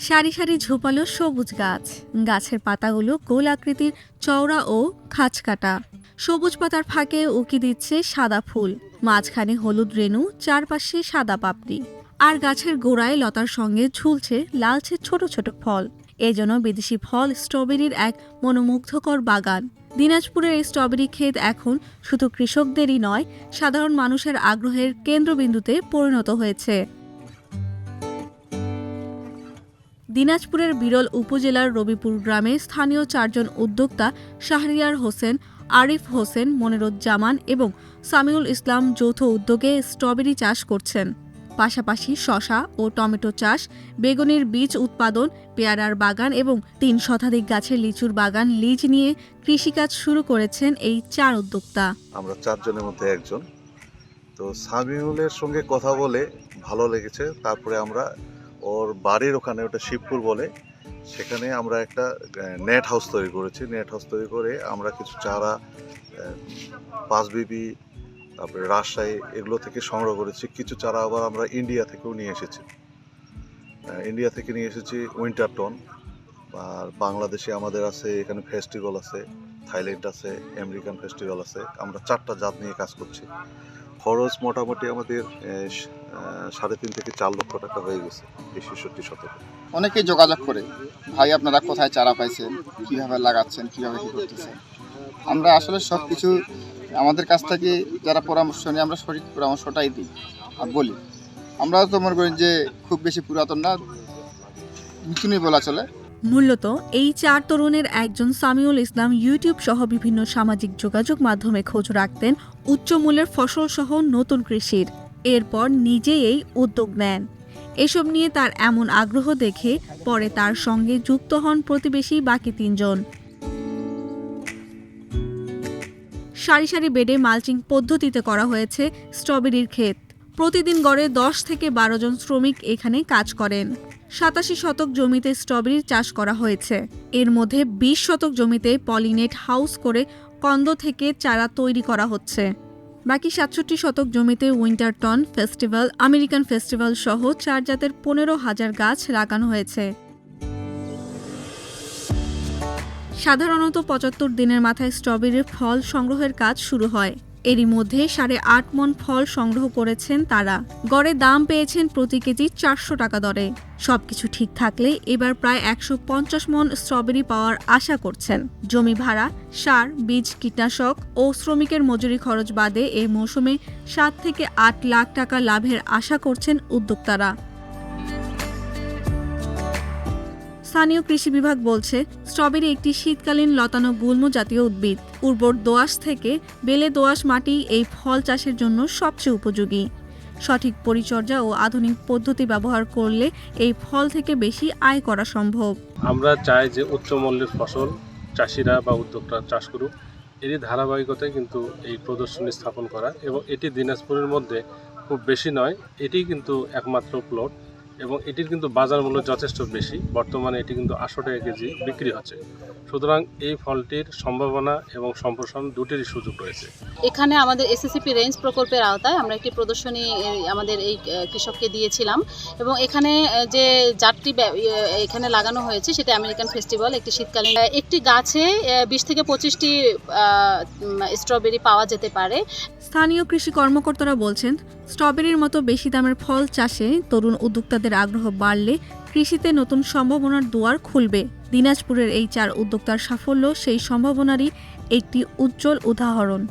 সারি সারি ঝোপালো সবুজ গাছ, গাছের পাতাগুলো গোল আকৃতির, চওড়া ও খাঁজকাটা। সবুজ পাতার ফাঁকে উকি দিচ্ছে সাদা ফুল, মাঝখানে হলুদ রেণু, চারপাশে সাদা পাপড়ি। আর গাছের গোড়ায় লতার সঙ্গে ঝুলছে লালচে ছোট ছোট ফল। এজন্য বিদেশি ফল স্ট্রবেরির এক মনোমুগ্ধকর বাগান। দিনাজপুরের এই স্ট্রবেরি ক্ষেত এখন শুধু কৃষকদেরই নয়, সাধারণ মানুষের আগ্রহের কেন্দ্রবিন্দুতে পরিণত হয়েছে। দিনাজপুরের বিরল উপজেলার রবিপুর গ্রামে স্থানীয় 4 জন উদ্যোক্তা শাহরিয়ার হোসেন, আরিফ হোসেন, মনিরুজ্জামান এবং সামিউল ইসলাম যৌথ উদ্যোগে স্ট্রবেরি চাষ করছেন। পাশাপাশি শসা ও টমেটো চাষ, বেগুনের বীজ উৎপাদন, পেয়ারার বাগান এবং 3 শতাধিক গাছের লিচুর বাগান লিজ নিয়ে কৃষিকাজ শুরু করেছেন এই 4 উদ্যোক্তা। আমরা 4 জনের মধ্যে একজন। তো সামিউলের সঙ্গে কথা বলে ভালো লেগেছে। তারপরে আমরা ওর বাড়ির ওখানে, ওটা শিবপুর বলে, সেখানে আমরা একটা নেট হাউস তৈরি করেছি। নেট হাউস তৈরি করে আমরা কিছু চারা 5 বিবি, তারপরে রাজশাহী, এগুলো থেকে সংগ্রহ করেছি। কিছু চারা আবার আমরা ইন্ডিয়া থেকেও নিয়ে এসেছি। ইন্ডিয়া থেকে নিয়ে এসেছি উইন্টারটন। আর বাংলাদেশে আমাদের আছে, এখানে ফেস্টিভ্যাল আছে, থাইল্যান্ড আছে, আমেরিকান ফেস্টিভ্যাল আছে। আমরা 4টা জাত নিয়ে কাজ করছি। খরচ মোটামুটি আমাদের 3.5 থেকে 4 লক্ষ টাকা হয়ে গেছে এই 66 শতকে। অনেকেই যোগাযোগ করে, ভাই আপনারা কোথায় চারা পাইছেন, কীভাবে লাগাচ্ছেন, কীভাবে কী করতেছেন। আমরা আসলে সব কিছু আমাদের কাছ থেকে যারা পরামর্শ নিয়ে আমরা সঠিক পরামর্শটাই দিই আর বলি। আমরা তো মনে করি যে খুব বেশি পুরাতন না, নতুনই বলা চলে। মূলত এই 4 তরুণের একজন সামিউল ইসলাম ইউটিউব সহ বিভিন্ন সামাজিক যোগাযোগ মাধ্যমে খোঁজ রাখতেন উচ্চ মূল্যের ফসল সহ নতুন কৃষির। এরপর নিজেই এই উদ্যোগ নেন। এসব নিয়ে তার এমন আগ্রহ দেখে পরে তার সঙ্গে যুক্ত হন প্রতিবেশী বাকি 3 জন। সারি সারি বেডে মালচিং পদ্ধতিতে করা হয়েছে স্ট্রবেরির ক্ষেত। প্রতিদিন গড়ে 10 থেকে 12 জন শ্রমিক এখানে কাজ করেন। 87 শতক জমিতে স্ট্রবেরির চাষ করা হয়েছে। এর মধ্যে 20 শতক জমিতে পলিনেট হাউস করে কন্দ থেকে চারা তৈরি করা হচ্ছে। বাকি 67 শতক জমিতে উইন্টারটন, ফেস্টিভ্যাল, আমেরিকান ফেস্টিভ্যাল সহ 4 জাতের 15,000 গাছ লাগানো হয়েছে। সাধারণত 75 দিনের মাথায় স্ট্রবেরির ফল সংগ্রহের কাজ শুরু হয়। এরই মধ্যে 8.5 মণ ফল সংগ্রহ করেছেন তারা। গড়ে দাম পেয়েছেন প্রতি কেজি 400 টাকা দরে। সবকিছু ঠিক থাকলে এবার প্রায় 150 মণ স্ট্রবেরি পাওয়ার আশা করছেন। জমি ভাড়া, সার, বীজ, কীটনাশক ও শ্রমিকের মজুরি খরচ বাদে এই মৌসুমে 7 থেকে 8 লাখ টাকা লাভের আশা করছেন উদ্যোক্তারা। স্থানীয় কৃষি বিভাগ বলছে, স্ট্রবেরি একটি শীতকালীন লতানো গুল্ম জাতীয় উদ্ভিদ। উর্বর দোআঁশ থেকে বেলে দোআঁশ মাটি এই ফল চাষের জন্য সবচেয়ে উপযোগী। সঠিক পরিচর্যা ও আধুনিক পদ্ধতি ব্যবহার করলে এই ফল থেকে বেশি আয় করা সম্ভব। আমরা চাই যে উচ্চ মূল্যের ফসল চাষিরা বা উদ্যোক্তা চাষ করুক। এরই ধারাবাহিকতায় কিন্তু এই প্রদর্শনী স্থাপন করা, এবং এটি দিনাজপুরের মধ্যে খুব বেশি নয়, এটি কিন্তু একমাত্র প্লট, এবং এটির কিন্তু বাজার মূল্য যথেষ্ট বেশি। বর্তমানে এটি কিন্তু 800 টাকা কেজি বিক্রি হচ্ছে। সুতরাং এই ফলটির সম্ভাবনা এবং সম্প্রসারণ দুটিরই সুযোগ রয়েছে। এখানে আমাদের এসএসসিপি রেঞ্জ প্রকল্পের আওতায় আমরা একটি প্রদর্শনী আমাদের এই কৃষককে দিয়েছিলাম, এবং এখানে যে জাতটি এখানে লাগানো হয়েছে সেটা আমেরিকান ফেস্টিভ্যাল, একটি শীতকালীন। একটি গাছে 20 থেকে 25টি স্ট্রবেরি পাওয়া যেতে পারে। স্থানীয় কৃষি কর্মকর্তারা বলছেন, স্ট্রবেরির মতো বেশি দামের ফল চাষে তরুণ উদ্যোক্তাদের আগ্রহ বাড়লে কৃষিতে নতুন সম্ভাবনার দুয়ার খুলবে। দিনাজপুরের এই 4 উদ্যোক্তার সাফল্য সেই সম্ভাবনারই একটি উজ্জ্বল উদাহরণ।